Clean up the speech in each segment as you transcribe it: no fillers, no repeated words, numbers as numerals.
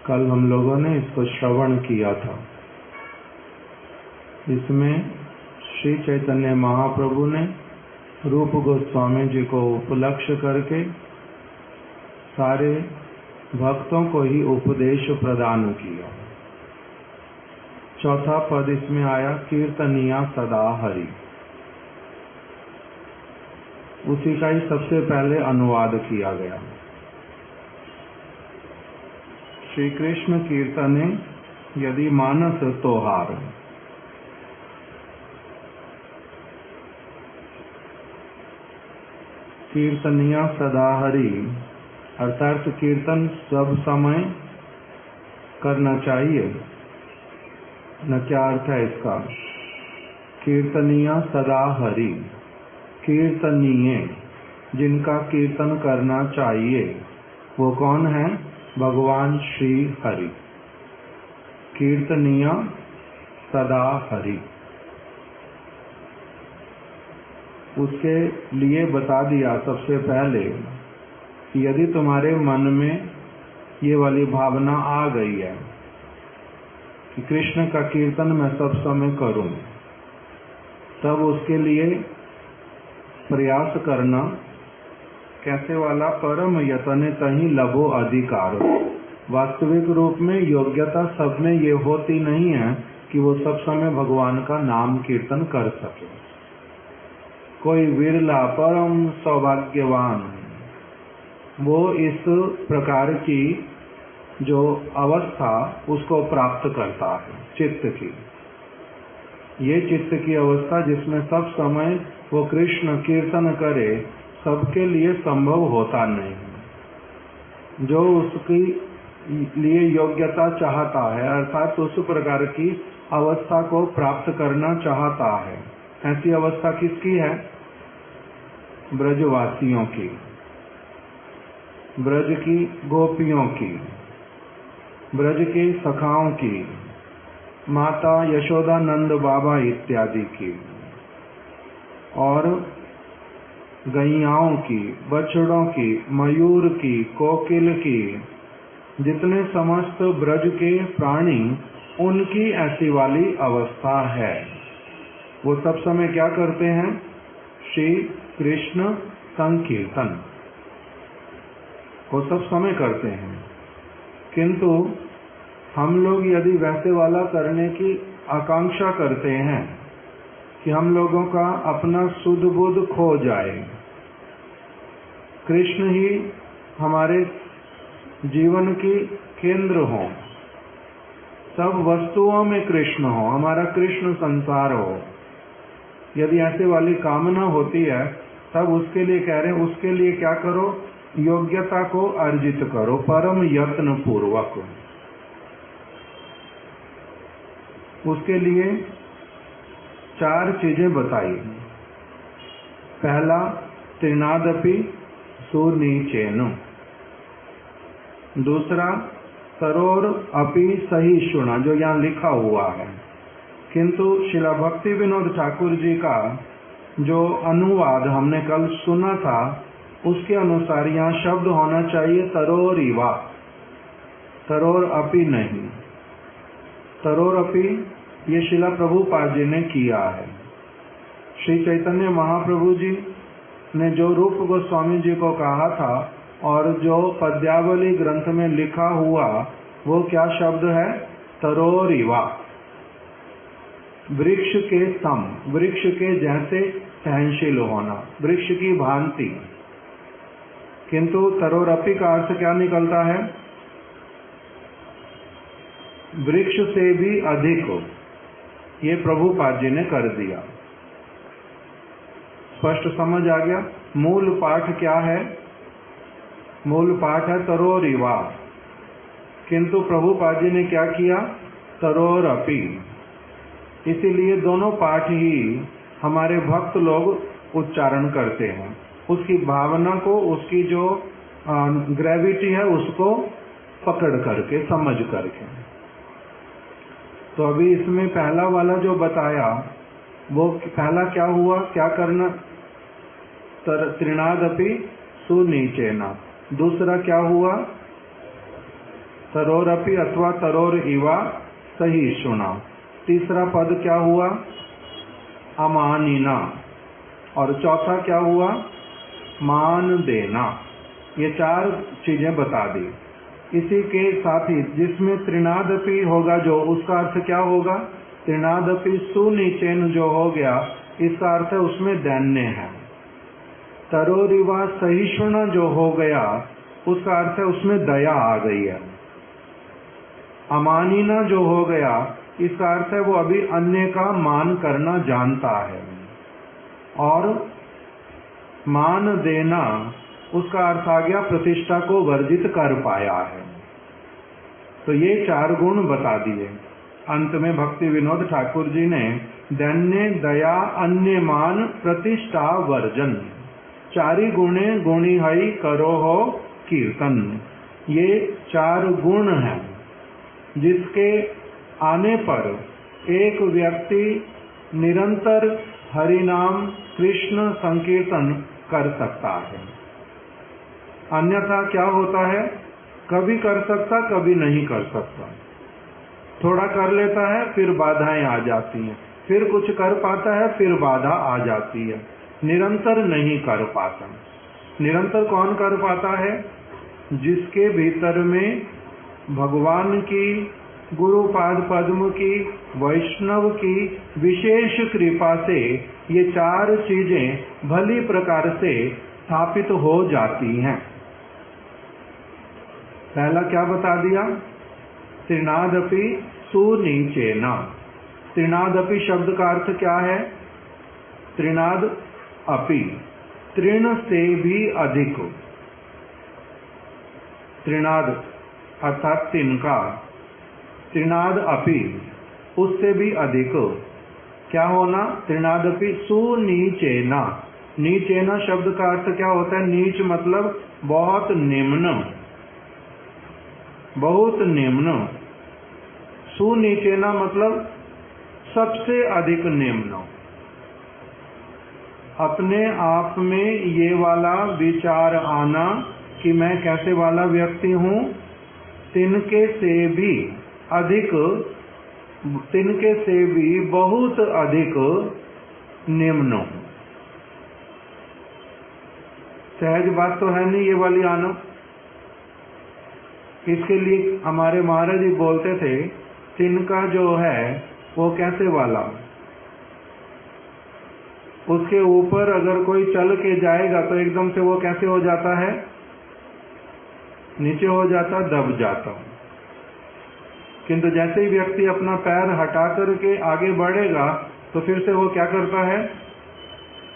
कल हम लोगों ने इसको श्रवण किया था। इसमें श्री चैतन्य महाप्रभु ने रूप गोस्वामी जी को उपलक्ष्य करके सारे भक्तों को ही उपदेश प्रदान किया। चौथा पद इसमें आया, कीर्तनिया सदा हरि। उसी का ही सबसे पहले अनुवाद किया गया। श्री कृष्ण कीर्तने यदि मानस तोहार। कीर्तनिया सदा हरि अर्थात कीर्तन सब समय करना चाहिए न। क्या अर्थ है इसका? कीर्तनिया सदा हरि, कीर्तनीय जिनका कीर्तन करना चाहिए वो कौन है? भगवान श्री हरि। कीर्तनिया सदा हरि, उसके लिए बता दिया सबसे पहले कि यदि तुम्हारे मन में ये वाली भावना आ गई है कि कृष्ण का कीर्तन मैं सब समय करूं, तब उसके लिए प्रयास करना कैसे वाला? परम यतने तहीं लभो अधिकार। वास्तविक रूप में योग्यता सब में ये होती नहीं है कि वो सब समय भगवान का नाम कीर्तन कर सके। कोई विरला परम सौभाग्यवान वो इस प्रकार की जो अवस्था उसको प्राप्त करता है, चित्त की। ये चित्त की अवस्था जिसमें सब समय वो कृष्ण कीर्तन करे, सबके लिए संभव होता नहीं। जो उसकी लिए योग्यता चाहता है अर्थात उस प्रकार की अवस्था को प्राप्त करना चाहता है, ऐसी अवस्था किसकी है? ब्रजवासियों की, ब्रज की गोपियों की, ब्रज के सखाओं की, माता यशोदा नंद बाबा इत्यादि की, और गैयाओं की, बछड़ों की, मयूर की, कोकिल की, जितने समस्त ब्रज के प्राणी, उनकी ऐसी वाली अवस्था है। वो सब समय क्या करते हैं? श्री कृष्ण संकीर्तन वो सब समय करते हैं। किंतु हम लोग यदि वैसे वाला करने की आकांक्षा करते हैं कि हम लोगों का अपना शुद्ध बुद्ध खो जाए, कृष्ण ही हमारे जीवन की केंद्र हो, सब वस्तुओं में कृष्ण हो, हमारा कृष्ण संसार हो, यदि ऐसे वाली कामना होती है, तब उसके लिए कह रहे हैं, उसके लिए क्या करो? योग्यता को अर्जित करो परम यत्न पूर्वक। उसके लिए 4 चीजें बताई। पहला, त्रिनादपि सुनीचेन। दूसरा, सरोर अपि सहिष्णुना, जो यहाँ लिखा हुआ है, किंतु शिला भक्ति विनोद ठाकुर जी का जो अनुवाद हमने कल सुना था, उसके अनुसार यहाँ शब्द होना चाहिए तरोर इवा, तरोर अपि नहीं। तरोर अपि ये शिला प्रभुपाद जी ने किया है। श्री चैतन्य महाप्रभु जी ने जो रूप गोस्वामी जी को कहा था और जो पद्यावली ग्रंथ में लिखा हुआ, वो क्या शब्द है? तरोर इवा, वृक्ष के सम, वृक्ष के जैसे सहनशील होना, वृक्ष की भांति। किंतु तरोरपि का अर्थ क्या निकलता है? वृक्ष से भी अधिक। ये प्रभुपाद जी ने कर दिया। स्पष्ट समझ आ गया? मूल पाठ क्या है? मूल पाठ है तरोर इवा, किंतु प्रभुपाद जी ने क्या किया? तरोर अपि। इसीलिए दोनों पाठ ही हमारे भक्त लोग उच्चारण करते हैं। उसकी भावना को, उसकी जो ग्रेविटी है, उसको पकड़ करके, समझ करके। तो अभी इसमें पहला वाला जो बताया, वो पहला क्या हुआ? क्या करना? त्रिनादपि सुनीचेना। दूसरा क्या हुआ? तरोरपि अथवा तरोर इवा सहिष्णुना। तीसरा पद क्या हुआ? अमानिना। और चौथा क्या हुआ? मान देना। ये चार चीजें बता दी। इसी के साथ ही जिसमें त्रिनादपि होगा जो, उसका अर्थ क्या होगा? त्रिनादपि सुनिचेन जो हो गया, इसका अर्थ है उसमें दैन्य है। तरोरिवा सहिष्णुना जो हो गया, उसका अर्थ है उसमें दया आ गई है। अमानिना जो हो गया, इसका अर्थ है वो अभी अन्य का मान करना जानता है। और मान देना, उसका अर्थ आ गया प्रतिष्ठा को वर्जित कर पाया है। तो ये चार गुण बता दिए। अंत में भक्ति विनोद ठाकुर जी ने दैन्य, दया, अन्य मान, प्रतिष्ठा, वर्जन, चारि गुणे गुणी हई करो हो कीर्तन। ये चार गुण हैं जिसके आने पर एक व्यक्ति निरंतर हरि नाम कृष्ण संकीर्तन कर सकता है। अन्यथा क्या होता है? कभी कर सकता, कभी नहीं कर सकता। थोड़ा कर लेता है, फिर बाधाएं आ जाती हैं, फिर कुछ कर पाता है, फिर बाधा आ जाती है। निरंतर नहीं कर पाता। निरंतर कौन कर पाता है? जिसके भीतर में भगवान की, गुरुपाद पद्म की, वैष्णव की विशेष कृपा से ये चार चीजें भली प्रकार से स्थापित हो जाती हैं। पहला क्या बता दिया? त्रिनादपि सुनीचेना। त्रिनादपि शब्द का अर्थ क्या है? त्रिनाद अपि, तृण से भी अधिक। त्रिनाद अर्थात तिनका, त्रिनाद अपि उससे भी अधिक। क्या होना? त्रिनादपि सुनीचेना। नीचेना शब्द का अर्थ क्या होता है? नीच मतलब बहुत निम्न, बहुत निम्न। सुनीचेना मतलब सबसे अधिक निम्न। अपने आप में ये वाला विचार आना कि मैं कैसे वाला व्यक्ति हूँ? तिनके से भी अधिक, तिनके से भी बहुत अधिक निम्न हूँ। सहज बात तो है नहीं ये वाली आना। इसके लिए हमारे महाराज जी बोलते थे, तिनका जो है वो कैसे वाला? उसके ऊपर अगर कोई चल के जाएगा तो एकदम से वो कैसे हो जाता है? नीचे हो जाता, दब जाता। किंतु जैसे ही व्यक्ति अपना पैर हटा करके आगे बढ़ेगा तो फिर से वो क्या करता है?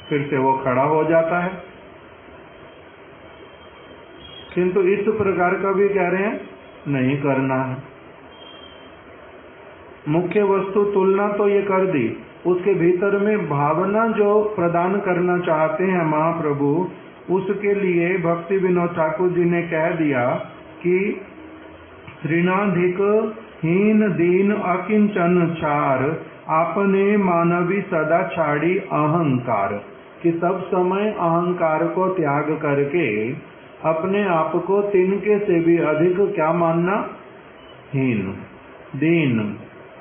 फिर से वो खड़ा हो जाता है। किंतु इस प्रकार का भी कह रहे हैं नहीं करना है। मुख्य वस्तु तुलना तो ये कर दी, उसके भीतर में भावना जो प्रदान करना चाहते हैं महाप्रभु, उसके लिए भक्ति विनोद ठाकुर जी ने कह दिया कि ऋणाधिक हीन दीन अकिंचन चार, आपने मानवी सदा छाड़ी अहंकार। कि सब समय अहंकार को त्याग करके अपने आप को तिनके से भी अधिक क्या मानना? हीन, दीन,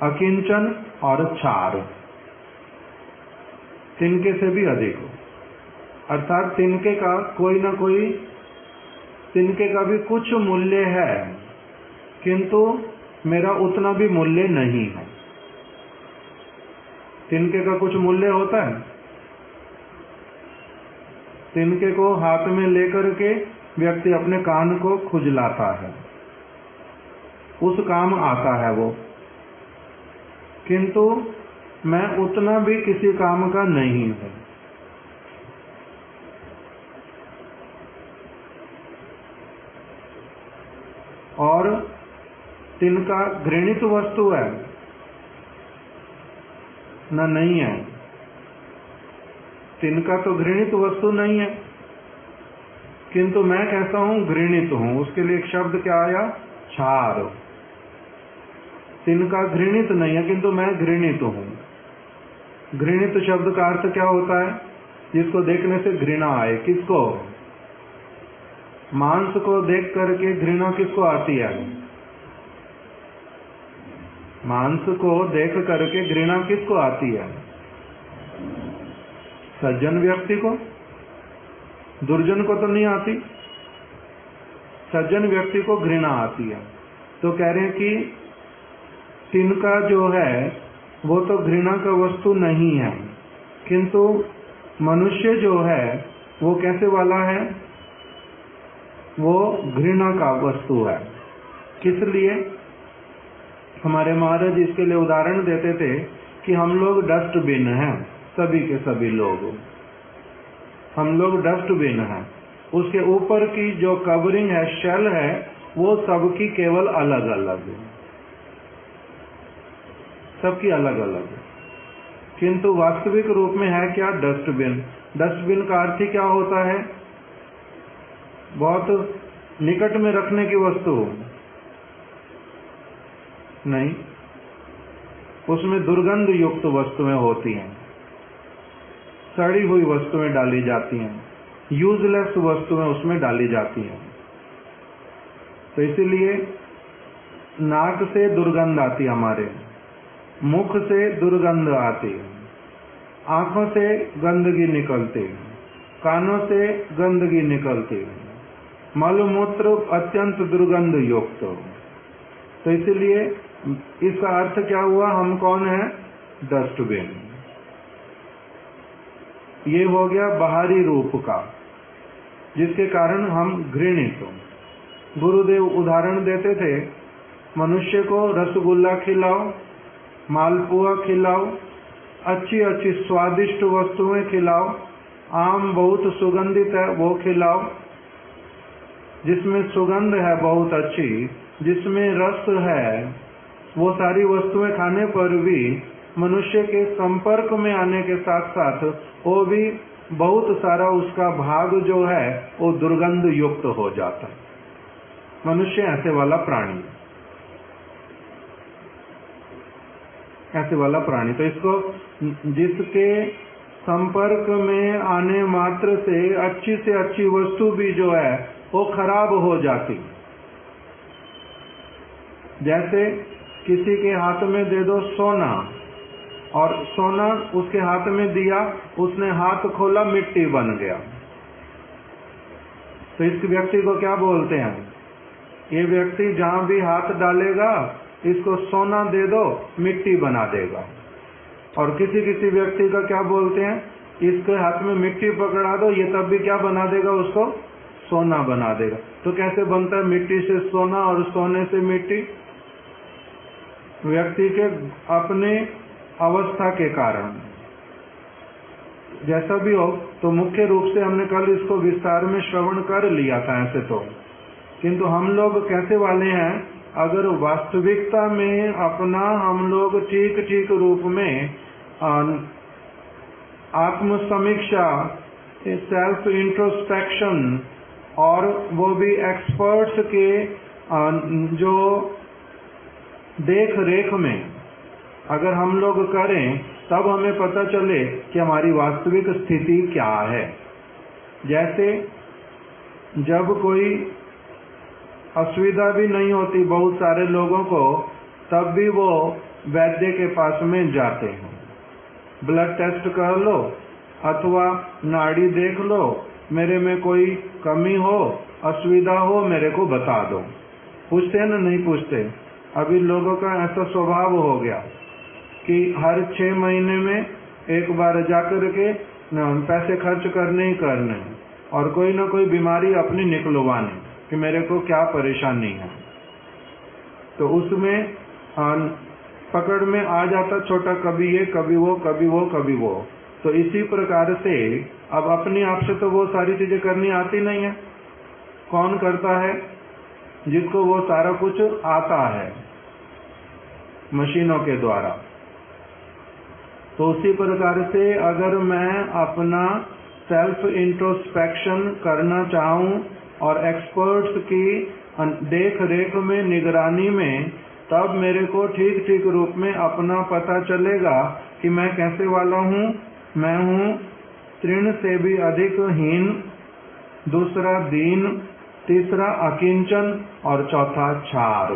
अकिंचन और चार। तिनके से भी अधिक, अर्थात तिनके का कोई ना कोई, तिनके का भी कुछ मूल्य है, किंतु मेरा उतना भी मूल्य नहीं है। तिनके का कुछ मूल्य होता है। तिनके को हाथ में लेकर के व्यक्ति अपने कान को खुजलाता है, उस काम आता है वो, किंतु मैं उतना भी किसी काम का नहीं हूं। और तिनका घृणित वस्तु है ना? नहीं है। तिनका तो घृणित वस्तु नहीं है, किंतु मैं कहता हूं घृणित हूं। उसके लिए एक शब्द क्या आया? छार। तिनका घृणित नहीं है, किंतु मैं घृणित हूं। घृणित शब्द का अर्थ क्या होता है? जिसको देखने से घृणा आए। किसको? मांस को देख करके घृणा किसको आती है? मांस को देख करके घृणा किसको आती है? सज्जन व्यक्ति को, दुर्जन को तो नहीं आती। सज्जन व्यक्ति को घृणा आती है। तो कह रहे हैं कि तिनका जो है वो तो घृणा का वस्तु नहीं है, किंतु मनुष्य जो है वो कैसे वाला है? वो घृणा का वस्तु है। किस लिए? हमारे महाराज इसके लिए उदाहरण देते थे कि हम लोग डस्टबिन हैं, सभी के सभी लोग हम लोग डस्टबिन हैं। उसके ऊपर की जो कवरिंग है, शेल है, वो सबकी केवल अलग अलग है, सबकी अलग अलग है, किंतु वास्तविक रूप में है क्या? डस्टबिन। डस्टबिन का अर्थ ही क्या होता है? बहुत निकट में रखने की वस्तु नहीं, उसमें दुर्गंध युक्त वस्तुएं होती हैं, सड़ी हुई वस्तुएं डाली जाती हैं, यूजलेस वस्तुएं उसमें डाली जाती हैं। तो इसीलिए नाक से दुर्गंध आती, हमारे मुख से दुर्गंध आती, आंखों से गंदगी निकलती, कानों से गंदगी निकलती, मलमूत्र अत्यंत दुर्गंध युक्त। तो इसलिए इसका अर्थ क्या हुआ? हम कौन है? डस्टबिन। ये हो गया बाहरी रूप का, जिसके कारण हम घृणित हो। गुरुदेव उदाहरण देते थे, मनुष्य को रसगुल्ला खिलाओ, मालपुआ खिलाओ, अच्छी अच्छी स्वादिष्ट वस्तुएं खिलाओ, आम बहुत सुगंधित है वो खिलाओ, जिसमें सुगंध है बहुत अच्छी, जिसमें रस है, वो सारी वस्तुएं खाने पर भी मनुष्य के संपर्क में आने के साथ साथ वो भी बहुत सारा उसका भाग जो है वो दुर्गंध युक्त हो जाता है। मनुष्य ऐसे वाला प्राणी, ऐसे वाला प्राणी। तो इसको, जिसके संपर्क में आने मात्र से अच्छी वस्तु भी जो है वो खराब हो जाती। जैसे किसी के हाथ में दे दो सोना, और सोना उसके हाथ में दिया, उसने हाथ खोला, मिट्टी बन गया, तो इस व्यक्ति को क्या बोलते हैं? ये व्यक्ति जहां भी हाथ डालेगा, इसको सोना दे दो, मिट्टी बना देगा। और किसी किसी व्यक्ति का क्या बोलते हैं? इसके हाथ में मिट्टी पकड़ा दो, ये तब भी क्या बना देगा? उसको सोना बना देगा। तो कैसे बनता है मिट्टी से सोना और सोने से मिट्टी? व्यक्ति के अपने अवस्था के कारण। जैसा भी हो, तो मुख्य रूप से हमने कल इसको विस्तार में श्रवण कर लिया था ऐसे तो, किंतु हम लोग कैसे वाले हैं? अगर वास्तविकता में अपना हम लोग ठीक ठीक रूप में आत्म समीक्षा, सेल्फ इंट्रोस्पेक्शन, और वो भी एक्सपर्ट्स के जो देख रेख में अगर हम लोग करें, तब हमें पता चले कि हमारी वास्तविक स्थिति क्या है। जैसे जब कोई असुविधा भी नहीं होती बहुत सारे लोगों को, तब भी वो वैद्य के पास में जाते हैं। ब्लड टेस्ट कर लो अथवा नाड़ी देख लो, मेरे में कोई कमी हो, असुविधा हो, मेरे को बता दो। पूछते हैं ना? नहीं पूछते। अभी लोगों का ऐसा स्वभाव हो गया कि हर 6 महीने में एक बार जाकर के पैसे खर्च करने ही करने, और कोई ना कोई बीमारी अपनी निकलवाने कि मेरे को क्या परेशानी है। तो उसमें पकड़ में आ जाता छोटा, कभी ये कभी वो कभी वो कभी वो। तो इसी प्रकार से अब अपने आप से तो वो सारी चीजें करनी आती नहीं है। कौन करता है? जिसको वो सारा कुछ आता है मशीनों के द्वारा। तो उसी प्रकार से अगर मैं अपना सेल्फ इंट्रोस्पेक्शन करना चाहूं और एक्सपर्ट्स की देख रेख में, निगरानी में, तब मेरे को ठीक ठीक रूप में अपना पता चलेगा कि मैं कैसे वाला हूं। मैं हूं तृण से भी अधिक हीन, दूसरा दीन, तीसरा अकिंचन और चौथा क्षार।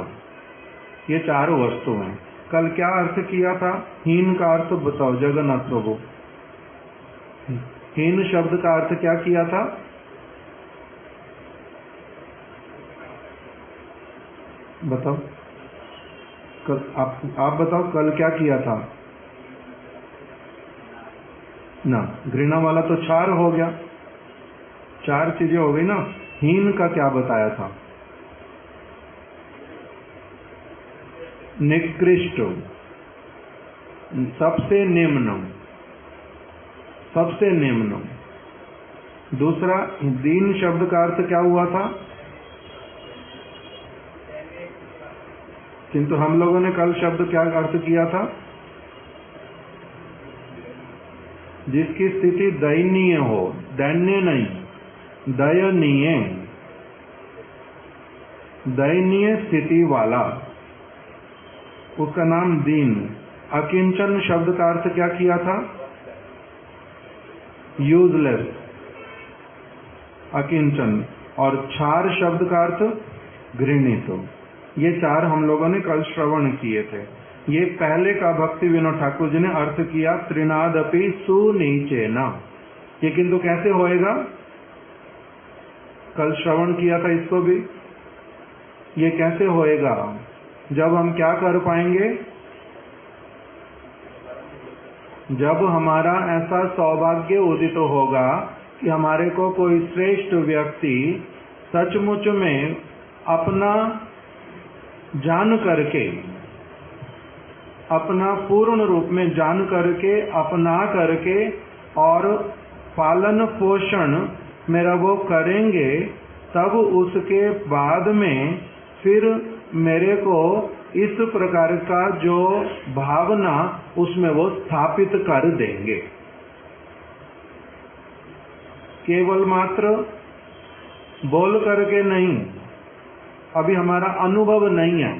ये 4 वस्तु हैं। कल क्या अर्थ किया था? हीन का अर्थ बताओ जगन्नाथ प्रभु। हीन शब्द का अर्थ क्या किया था? बताओ, कल आप बताओ, कल क्या किया था ना? घृणा वाला तो 4 हो गया, 4 चीजें हो गई ना। हीन का क्या बताया था? निकृष्ट, सबसे निम्न, सबसे निम्न। दूसरा, दीन शब्द का अर्थ क्या हुआ था? किंतु हम लोगों ने कल शब्द क्या अर्थ किया था? जिसकी स्थिति दयनीय हो, दैन्य नहीं, दयनीय, दयनीय स्थिति वाला, उसका नाम दीन। अकिंचन शब्द का अर्थ क्या किया था? यूजलेस, अकिंचन। और क्षार शब्द का अर्थ घृणित। ये 4 हम लोगों ने कल श्रवण किए थे। ये पहले का भक्ति विनोद ठाकुर जी ने अर्थ किया, त्रिनादपि सुनीचेना। ये किंतु कैसे होएगा? कल श्रवण किया था इसको भी। ये कैसे होएगा? जब हम क्या कर पाएंगे? जब हमारा ऐसा सौभाग्य उदित होगा कि हमारे को कोई श्रेष्ठ व्यक्ति सचमुच में अपना जान करके, अपना पूर्ण रूप में जान करके, अपना करके और पालन पोषण मेरा वो करेंगे, तब उसके बाद में फिर मेरे को इस प्रकार का जो भावना उसमें वो स्थापित कर देंगे। केवल मात्र बोल करके नहीं, अभी हमारा अनुभव नहीं है।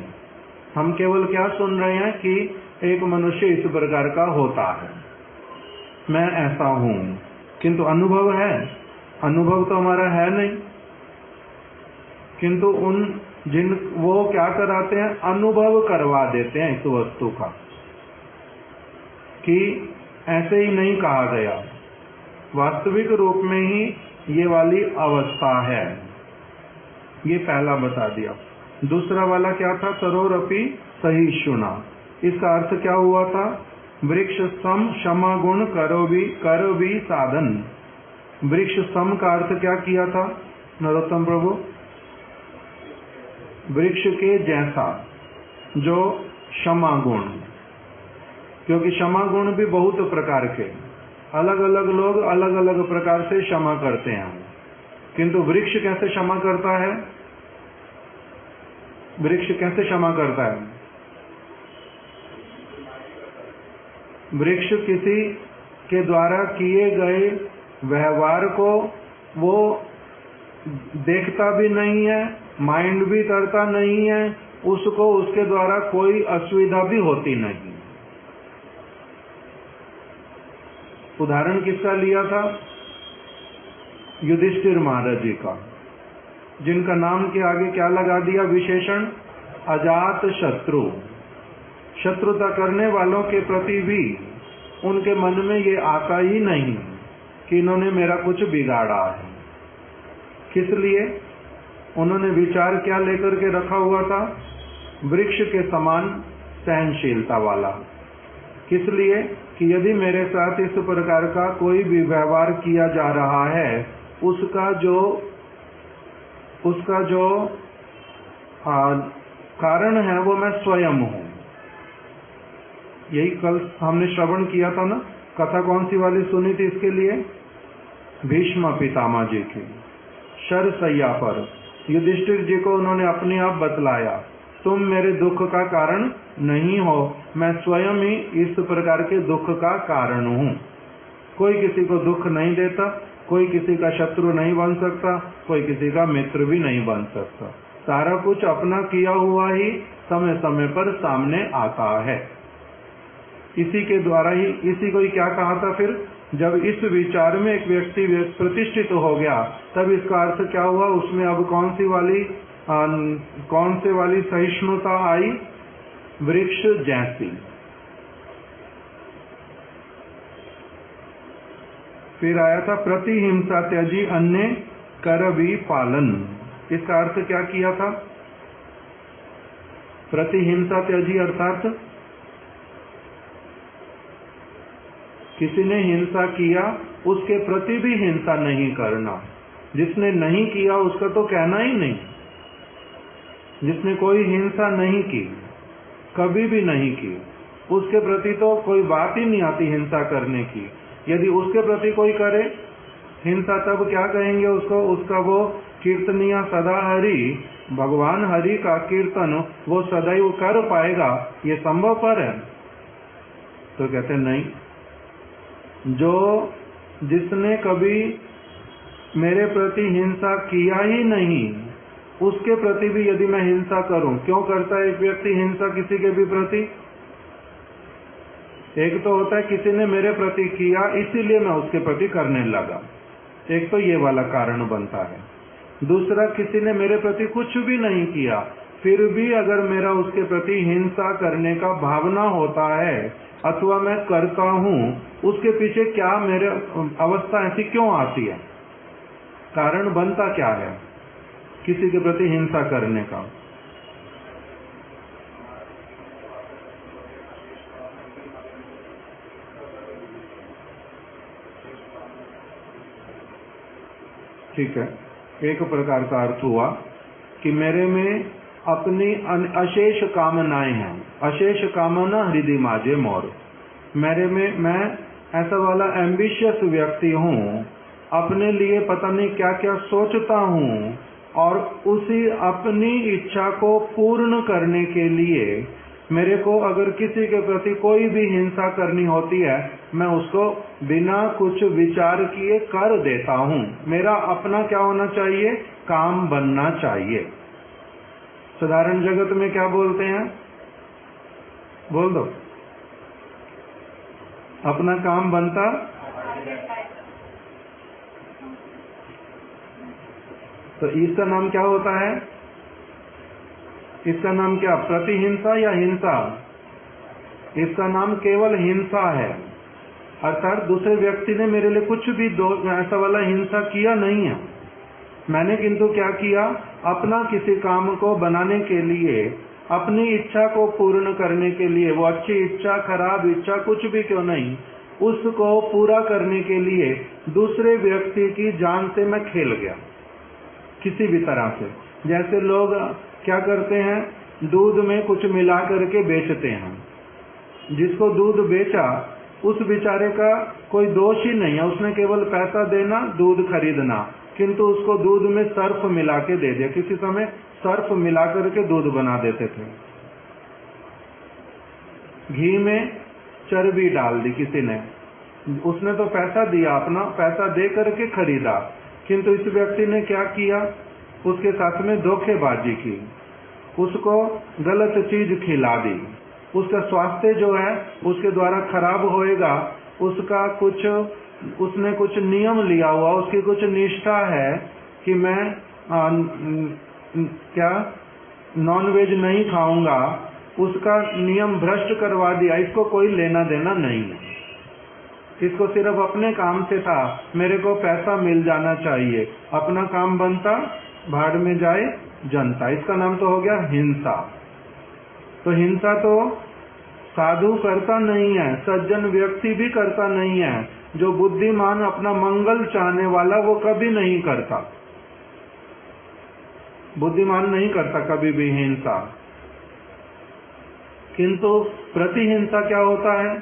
हम केवल क्या सुन रहे हैं कि एक मनुष्य इस प्रकार का होता है, मैं ऐसा हूं, किंतु अनुभव है? अनुभव तो हमारा है नहीं। किंतु उन जिन वो क्या कराते हैं? अनुभव करवा देते हैं इस वस्तु का, कि ऐसे ही नहीं कहा गया, वास्तविक रूप में ही ये वाली अवस्था है। ये पहला बता दिया। दूसरा वाला क्या था? सरोरपि सहिष्णुना। इसका अर्थ क्या हुआ था? वृक्ष सम क्षमा गुण करो भी साधन। वृक्ष सम का अर्थ क्या किया था नरोत्तम प्रभु? वृक्ष के जैसा, जो क्षमा गुण। क्योंकि क्षमा गुण भी बहुत प्रकार के, अलग अलग लोग अलग अलग प्रकार से क्षमा करते हैं। किंतु वृक्ष कैसे क्षमा करता है? वृक्ष कैसे क्षमा करता है? वृक्ष किसी के द्वारा किए गए व्यवहार को वो देखता भी नहीं है, माइंड भी करता नहीं है, उसको उसके द्वारा कोई असुविधा भी होती नहीं। उदाहरण किसका लिया था? युधिष्ठिर महाराज जी का, जिनका नाम के आगे क्या लगा दिया विशेषण? अजात शत्रु। शत्रुता करने वालों के प्रति भी उनके मन में ये आता ही नहीं कि इन्होंने मेरा कुछ बिगाड़ा है। किस लिए? उन्होंने विचार क्या लेकर के रखा हुआ था? वृक्ष के समान सहनशीलता वाला। किस लिए? कि यदि मेरे साथ इस प्रकार का कोई भी व्यवहार किया जा रहा है, उसका जो कारण है वो मैं स्वयं हूं। यही कल हमने श्रवण किया था ना। कथा कौन सी वाली सुनी थी इसके लिए? भीष्म पितामह जी की। शरशैया पर युधिष्ठिर जी को उन्होंने अपने आप बतलाया, तुम मेरे दुख का कारण नहीं हो, मैं स्वयं ही इस प्रकार के दुख का कारण हूं। कोई किसी को दुख नहीं देता, कोई किसी का शत्रु नहीं बन सकता, कोई किसी का मित्र भी नहीं बन सकता। सारा कुछ अपना किया हुआ ही समय समय पर सामने आता है। इसी के द्वारा ही, इसी को ही क्या कहा था फिर? जब इस विचार में एक व्यक्ति प्रतिष्ठित हो गया, तब इसका अर्थ क्या हुआ? उसमें अब कौन से वाली सहिष्णुता आई? वृक्ष जैसी। फिर आया था प्रतिहिंसा त्याजी अन्य करवी पालन। इसका अर्थ क्या किया था? प्रतिहिंसा त्याजी अर्थात किसी ने हिंसा किया उसके प्रति भी हिंसा नहीं करना। जिसने नहीं किया उसका तो कहना ही नहीं। जिसने कोई हिंसा नहीं की, कभी भी नहीं की, उसके प्रति तो कोई बात ही नहीं आती हिंसा करने की। यदि उसके प्रति कोई करे हिंसा तब क्या कहेंगे उसको? उसका वो कीर्तनिया सदा हरि, भगवान हरि का कीर्तन वो सदैव कर पाएगा, ये संभव पर है? तो कहते नहीं, जो जिसने कभी मेरे प्रति हिंसा किया ही नहीं उसके प्रति भी यदि मैं हिंसा करूं। क्यों करता है एक व्यक्ति हिंसा किसी के भी प्रति? एक तो होता है किसी ने मेरे प्रति किया इसीलिए मैं उसके प्रति करने लगा, एक तो ये वाला कारण बनता है। दूसरा, किसी ने मेरे प्रति कुछ भी नहीं किया फिर भी अगर मेरा उसके प्रति हिंसा करने का भावना होता है अथवा मैं करता हूं, उसके पीछे क्या मेरे अवस्था ऐसी क्यों आती है? कारण बनता क्या है किसी के प्रति हिंसा करने का? ठीक है, एक प्रकार का अर्थ हुआ कि मेरे में अपनी अशेष कामनाएं हैं। अशेष कामना हृदय माजे मोर। मेरे में मैं ऐसा वाला एम्बिशियस व्यक्ति हूँ, अपने लिए पता नहीं क्या क्या सोचता हूँ और उसी अपनी इच्छा को पूर्ण करने के लिए मेरे को अगर किसी के प्रति कोई भी हिंसा करनी होती है मैं उसको बिना कुछ विचार किए कर देता हूँ। मेरा अपना क्या होना चाहिए? काम बनना चाहिए। साधारण जगत में क्या बोलते हैं? बोल दो। अपना काम बनता तो इसका नाम क्या होता है? इसका नाम क्या? प्रतिहिंसा या हिंसा? इसका नाम केवल हिंसा है। अर्थात दूसरे व्यक्ति ने मेरे लिए कुछ भी ऐसा वाला हिंसा किया नहीं है, मैंने किंतु क्या किया? अपना किसी काम को बनाने के लिए, अपनी इच्छा को पूर्ण करने के लिए, वो अच्छी इच्छा खराब इच्छा कुछ भी क्यों नहीं, उसको पूरा करने के लिए दूसरे व्यक्ति की जान से मैं खेल गया किसी भी तरह से। जैसे लोग क्या करते हैं, दूध में कुछ मिला करके बेचते हैं। जिसको दूध बेचा उस बेचारे का कोई दोष ही नहीं है, उसने केवल पैसा देना, दूध खरीदना, किंतु उसको दूध में सर्फ मिला के दे दिया। किसी समय सर्फ मिला करके दूध बना देते थे। घी में चर्बी डाल दी किसी ने, उसने तो पैसा दिया, अपना पैसा दे करके खरीदा, किंतु इस व्यक्ति ने क्या किया? उसके साथ में धोखेबाजी की, उसको गलत चीज खिला दी। उसका स्वास्थ्य जो है उसके द्वारा खराब होएगा। उसका कुछ उसने कुछ नियम लिया हुआ, उसकी कुछ निष्ठा है कि मैं क्या नॉनवेज नहीं खाऊंगा, उसका नियम भ्रष्ट करवा दिया। इसको कोई लेना देना नहीं है, इसको सिर्फ अपने काम से था, मेरे को पैसा मिल जाना चाहिए, अपना काम बनता, भाड़ में जाए जनता। इसका नाम तो हो गया हिंसा। तो हिंसा तो साधु करता नहीं है, सज्जन व्यक्ति भी करता नहीं है। जो बुद्धिमान अपना मंगल चाहने वाला वो कभी नहीं करता, बुद्धिमान नहीं करता कभी भी हिंसा। किंतु प्रतिहिंसा क्या होता है?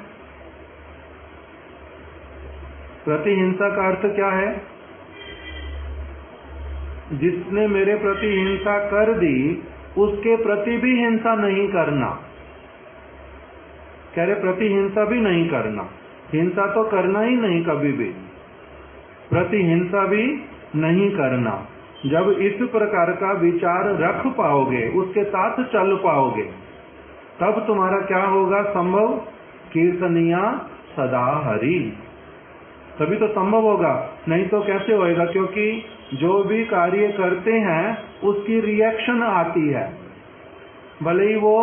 प्रतिहिंसा का अर्थ क्या है? जिसने मेरे प्रति हिंसा कर दी उसके प्रति भी हिंसा नहीं करना। कह रहे प्रतिहिंसा भी नहीं करना, हिंसा तो करना ही नहीं कभी भी, प्रतिहिंसा भी नहीं करना। जब इस प्रकार का विचार रख पाओगे, उसके साथ चल पाओगे, तब तुम्हारा क्या होगा संभव? कीर्तनिया सदा हरि, तभी तो संभव होगा, नहीं तो कैसे होएगा? क्योंकि जो भी कार्य करते हैं उसकी रिएक्शन आती है। भले ही वो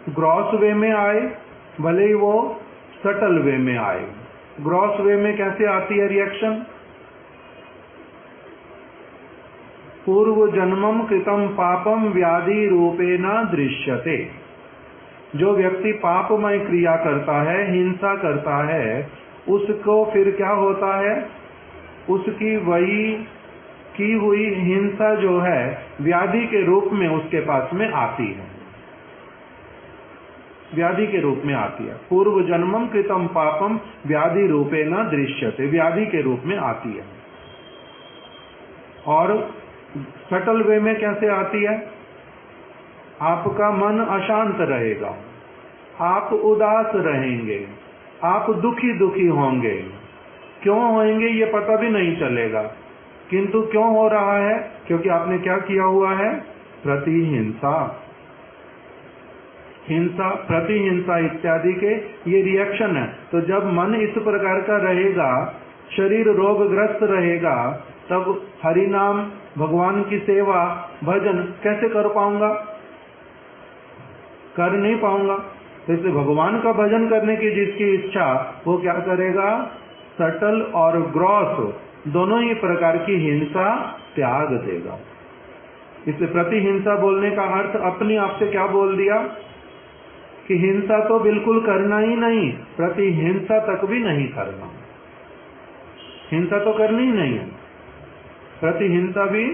ग्रॉस वे में आए, भले ही वो सटल वे में आए। ग्रॉस वे में कैसे आती है रिएक्शन? पूर्व जन्मम कृतम पापम व्याधि रूपेण दृश्यते। जो व्यक्ति पापमय क्रिया करता है, हिंसा करता है, उसको फिर क्या होता है? उसकी वही की हुई हिंसा जो है व्याधि के रूप में उसके पास में आती है, व्याधि के रूप में आती है। पूर्व जन्मम कृतम पापम व्याधि रूपेण दृश्यते, व्याधि के रूप में आती है। और सटल वे में कैसे आती है? आपका मन अशांत रहेगा, आप उदास रहेंगे, आप दुखी दुखी होंगे। क्यों होंगे ये पता भी नहीं चलेगा, किंतु क्यों हो रहा है? क्योंकि आपने क्या किया हुआ है? प्रतिहिंसा, हिंसा, प्रतिहिंसा इत्यादि के ये रिएक्शन है। तो जब मन इस प्रकार का रहेगा, शरीर रोगग्रस्त रहेगा, तब हरि नाम, भगवान की सेवा, भजन कैसे कर पाऊंगा? कर नहीं पाऊंगा। तो इसलिए भगवान का भजन करने की जिसकी इच्छा, वो क्या करेगा? सटल और ग्रॉस दोनों ही प्रकार की हिंसा त्याग देगा। इसलिए प्रतिहिंसा बोलने का अर्थ अपने आप से क्या बोल दिया कि हिंसा तो बिल्कुल करना ही नहीं, प्रतिहिंसा तक भी नहीं करना। हिंसा तो करनी ही नहीं है, प्रतिहिंसा भी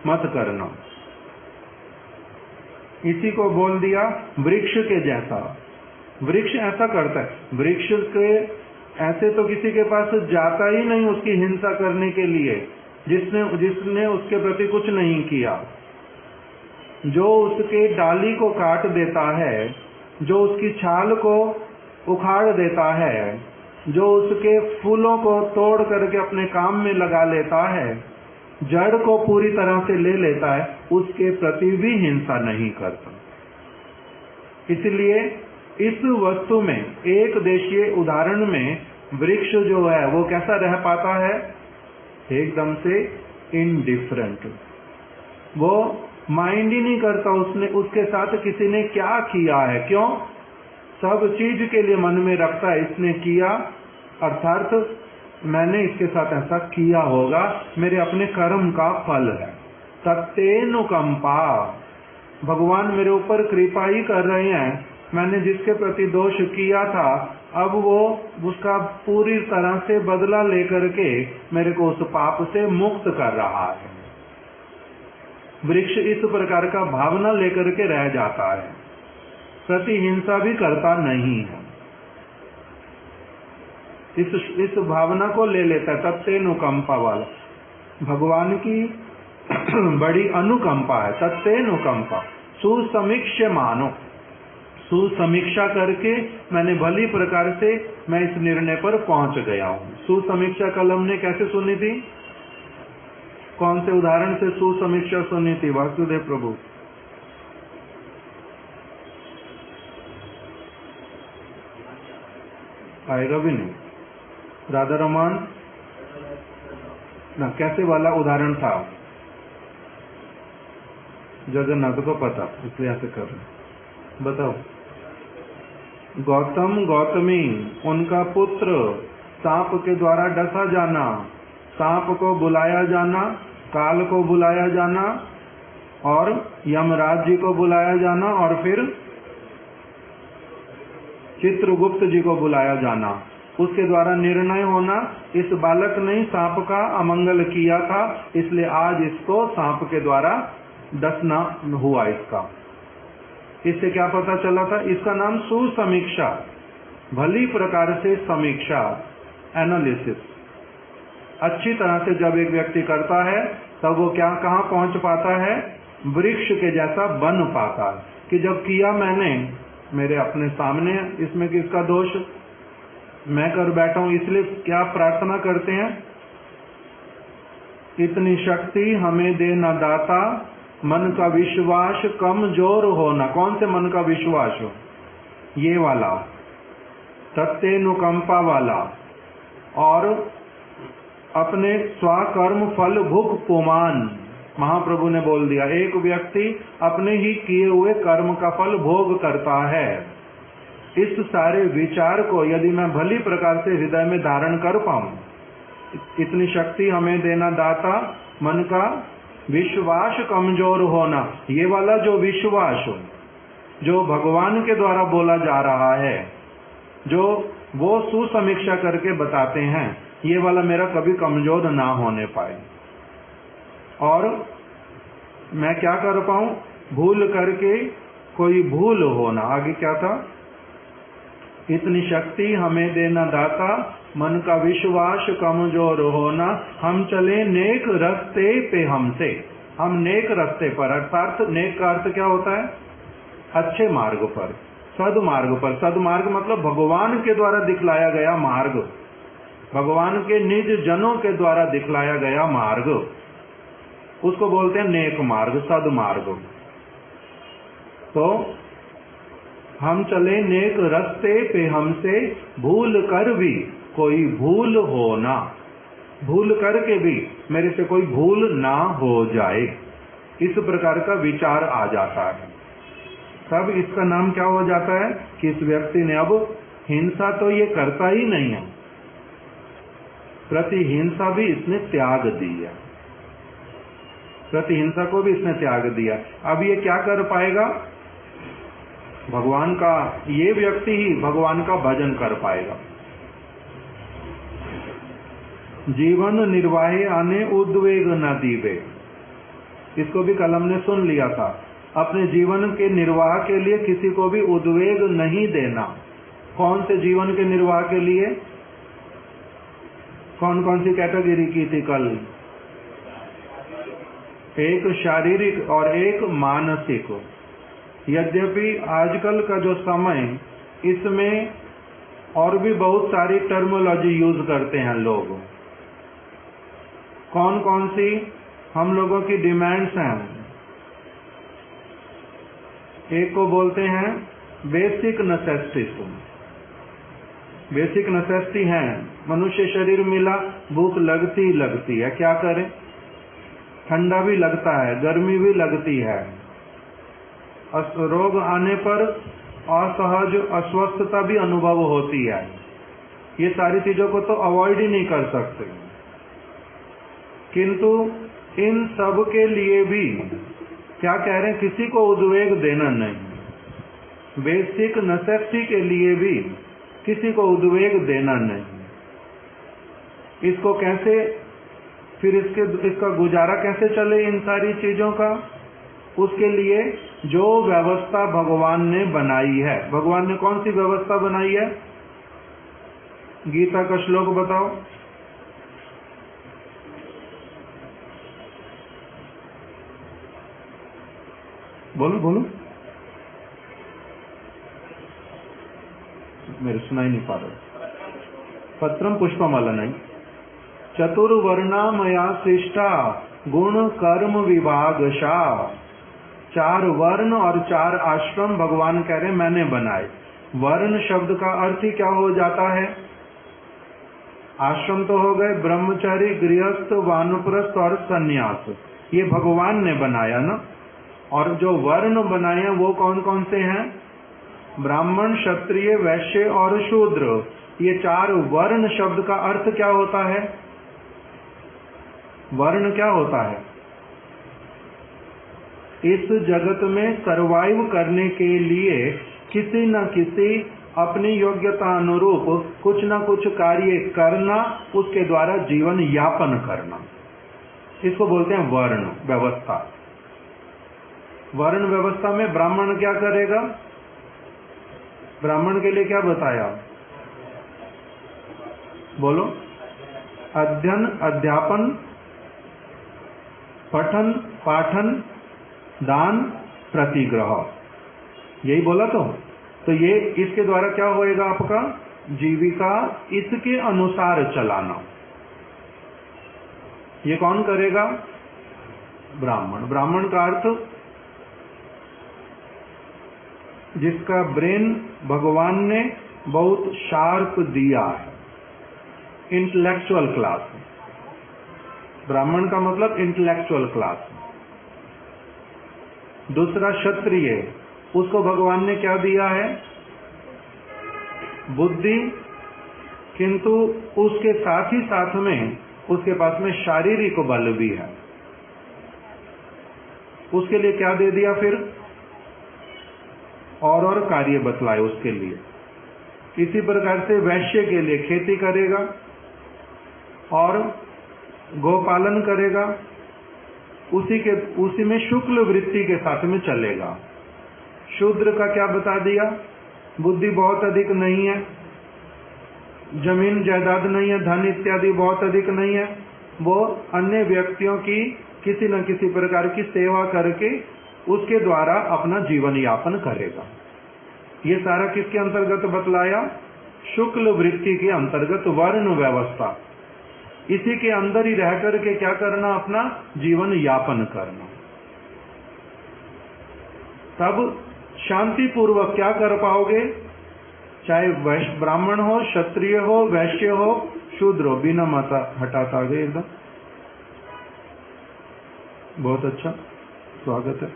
मत करना। इसी को बोल दिया वृक्ष के जैसा। वृक्ष ऐसा करता है, वृक्ष के ऐसे तो किसी के पास जाता ही नहीं उसकी हिंसा करने के लिए, जिसने उसके प्रति कुछ नहीं किया। जो उसके डाली को काट देता है, जो उसकी छाल को उखाड़ देता है, जो उसके फूलों को तोड़ करके अपने काम में लगा लेता है, जड़ को पूरी तरह से ले लेता है, उसके प्रति भी हिंसा नहीं करता। इसलिए इस वस्तु में, एक देशीय उदाहरण में, वृक्ष जो है वो कैसा रह पाता है? एकदम से इनडिफरेंट। वो माइंड ही नहीं करता उसके साथ किसी ने क्या किया है। क्यों? सब चीज के लिए मन में रखता है, इसने किया अर्थात मैंने इसके साथ ऐसा किया होगा, मेरे अपने कर्म का फल है। तत्तेनुकंपा, भगवान मेरे ऊपर कृपा ही कर रहे हैं, मैंने जिसके प्रति दोष किया था अब वो उसका पूरी तरह से बदला लेकर के मेरे को उस पाप से मुक्त कर रहा है। वृक्ष इस प्रकार का भावना लेकर के रह जाता है, प्रतिहिंसा भी करता नहीं है, इस भावना को ले लेता है। तत्तेनुकंपा वाला भगवान की बड़ी अनुकंपा है। तत्तेनुकंपा, सुसमीक्ष्य मानो, सुसमीक्षा करके मैंने भली प्रकार से मैं इस निर्णय पर पहुंच गया हूं। सुसमीक्षा कल हमने कैसे सुनी थी? कौन से उदाहरण से सुसमीक्षा सुनी थी? वासुदेव प्रभु आएगा भी नहीं। राधा रमन ना, कैसे वाला उदाहरण था? जगन्नाथ को पता, इसलिए ऐसे कर रहे। बताओ। गौतम गौतमी, उनका पुत्र, सांप के द्वारा डसा जाना, सांप को बुलाया जाना, काल को बुलाया जाना और यमराज जी को बुलाया जाना और फिर चित्रगुप्त जी को बुलाया जाना। उसके द्वारा निर्णय होना, इस बालक ने सांप का अमंगल किया था, इसलिए आज इसको सांप के द्वारा डसना हुआ। इससे क्या पता चला था? इसका नाम सुसमीक्षा, भली प्रकार से समीक्षा, एनालिसिस। अच्छी तरह से जब एक व्यक्ति करता है तब वो क्या कहाँ पहुंच पाता है? वृक्ष के जैसा बन पाता है कि जब किया मैंने, मेरे अपने सामने, इसमें किसका दोष? मैं कर बैठा हूं। इसलिए क्या प्रार्थना करते हैं? इतनी शक्ति हमें देना दाता, मन का विश्वास कमजोर होना। कौन से मन का विश्वास हो? ये वाला, तत्तेनुकंपा वाला, और अपने स्वकर्म फल भुक पुमान, महाप्रभु ने बोल दिया, एक व्यक्ति अपने ही किए हुए कर्म का फल भोग करता है। इस सारे विचार को यदि मैं भली प्रकार से हृदय में धारण कर पाऊं, इतनी शक्ति हमें देना दाता, मन का विश्वास कमजोर होना, ये वाला जो विश्वास जो भगवान के द्वारा बोला जा रहा है, जो वो सुसमीक्षा करके बताते हैं, ये वाला मेरा कभी कमजोर ना होने पाए। और मैं क्या कर पाऊं, भूल करके कोई भूल होना। आगे क्या था, इतनी शक्ति हमें देना दाता, मन का विश्वास कमजोर होना, हम चले नेक रास्ते पे हमसे। हम नेक रास्ते पर, अर्थात नेक का अर्थ क्या होता है, अच्छे मार्ग पर, सदमार्ग पर। सदमार्ग मतलब भगवान के द्वारा दिखलाया गया मार्ग, भगवान के निज जनों के द्वारा दिखलाया गया मार्ग, उसको बोलते हैं नेक मार्ग, सदमार्ग। तो हम चले नेक रास्ते पे हमसे, भूल कर भी कोई भूल हो ना, भूल करके भी मेरे से कोई भूल ना हो जाए, इस प्रकार का विचार आ जाता है। तब इसका नाम क्या हो जाता है कि इस व्यक्ति ने अब हिंसा तो ये करता ही नहीं है, प्रतिहिंसा भी इसने त्याग दी है, प्रतिहिंसा को भी इसने त्याग दिया। अब ये क्या कर पाएगा, भगवान का, ये व्यक्ति ही भगवान का भजन कर पाएगा। जीवन निर्वाहे आने उद्वेग न दीवे, इसको भी कलम ने सुन लिया था। अपने जीवन के निर्वाह के लिए किसी को भी उद्वेग नहीं देना। कौन से जीवन के निर्वाह के लिए, कौन कौन सी कैटेगरी की थी कल, एक शारीरिक और एक मानसिक। यद्यपि आजकल का जो समय, इसमें और भी बहुत सारी टर्मिनोलॉजी यूज करते हैं लोग। कौन कौन सी हम लोगों की डिमांड्स हैं, एक को बोलते हैं बेसिक नेसेसिटीज। बेसिक नेसेसिटी है, मनुष्य शरीर मिला, भूख लगती लगती है, क्या करें, ठंडा भी लगता है, गर्मी भी लगती है, रोग आने पर असहज अस्वस्थता भी अनुभव होती है। ये सारी चीजों को तो अवॉइड ही नहीं कर सकते, किंतु इन सब के लिए भी क्या कह रहे हैं, किसी को उद्वेग देना नहीं। बेसिक नेसेसिटी के लिए भी किसी को उद्वेग देना नहीं। इसको कैसे फिर इसका गुजारा कैसे चले इन सारी चीजों का, उसके लिए जो व्यवस्था भगवान ने बनाई है। भगवान ने कौन सी व्यवस्था बनाई है, गीता का श्लोक बताओ। बोलो बोलो, मेरे सुनाई नहीं पा रहा। पत्रम पुष्पमाला नहीं, चतुर्वर्णा मया सृष्टा गुण कर्म विभागशा। 4 वर्ण और 4 आश्रम भगवान कह रहे मैंने बनाए। वर्ण शब्द का अर्थ ही क्या हो जाता है, आश्रम तो हो गए ब्रह्मचारी, गृहस्थ, वानप्रस्थ और सन्यास, ये भगवान ने बनाया ना। और जो वर्ण बनाए हैं वो कौन कौन से हैं, ब्राह्मण, क्षत्रिय, वैश्य और शूद्र। ये 4 वर्ण शब्द का अर्थ क्या होता है, वर्ण क्या होता है, इस जगत में सरवाइव करने के लिए किसी न किसी अपनी योग्यता अनुरूप कुछ न कुछ कार्य करना, उसके द्वारा जीवन यापन करना, इसको बोलते हैं वर्ण व्यवस्था। वर्ण व्यवस्था में ब्राह्मण क्या करेगा, ब्राह्मण के लिए क्या बताया, बोलो, अध्ययन, अध्यापन, पठन, पाठन, दान, प्रतिग्रह, यही बोला। तो ये इसके द्वारा क्या होएगा, आपका जीविका इसके अनुसार चलाना। ये कौन करेगा, ब्राह्मण। ब्राह्मण का अर्थ जिसका ब्रेन भगवान ने बहुत शार्प दिया है, इंटेलेक्चुअल क्लास। ब्राह्मण का मतलब इंटेलेक्चुअल क्लास। दूसरा क्षत्रिय, उसको भगवान ने क्या दिया है? बुद्धि, किंतु उसके साथ ही साथ में उसके पास में शारीरिक बल भी है। उसके लिए क्या दे दिया फिर? और कार्य बतलाए उसके लिए। इसी प्रकार से वैश्य के लिए खेती करेगा और गोपालन करेगा, उसी में शुक्ल वृत्ति के साथ में चलेगा। शूद्र का क्या बता दिया? बुद्धि बहुत अधिक नहीं है, जमीन जायदाद नहीं है, धन इत्यादि बहुत अधिक नहीं है, वो अन्य व्यक्तियों की किसी न किसी प्रकार की सेवा करके उसके द्वारा अपना जीवन यापन करेगा। ये सारा किसके अंतर्गत बतलाया? शुक्ल वृत्ति के अंतर्गत वर्ण व्यवस्था। इसी के अंदर ही रह करके क्या करना? अपना जीवन यापन करना। तब शांति पूर्वक क्या कर पाओगे? चाहे वैश्य ब्राह्मण हो, क्षत्रिय हो, वैश्य हो, शूद्र हो, बिना माता हटाता गए एकदम। बहुत अच्छा, स्वागत है।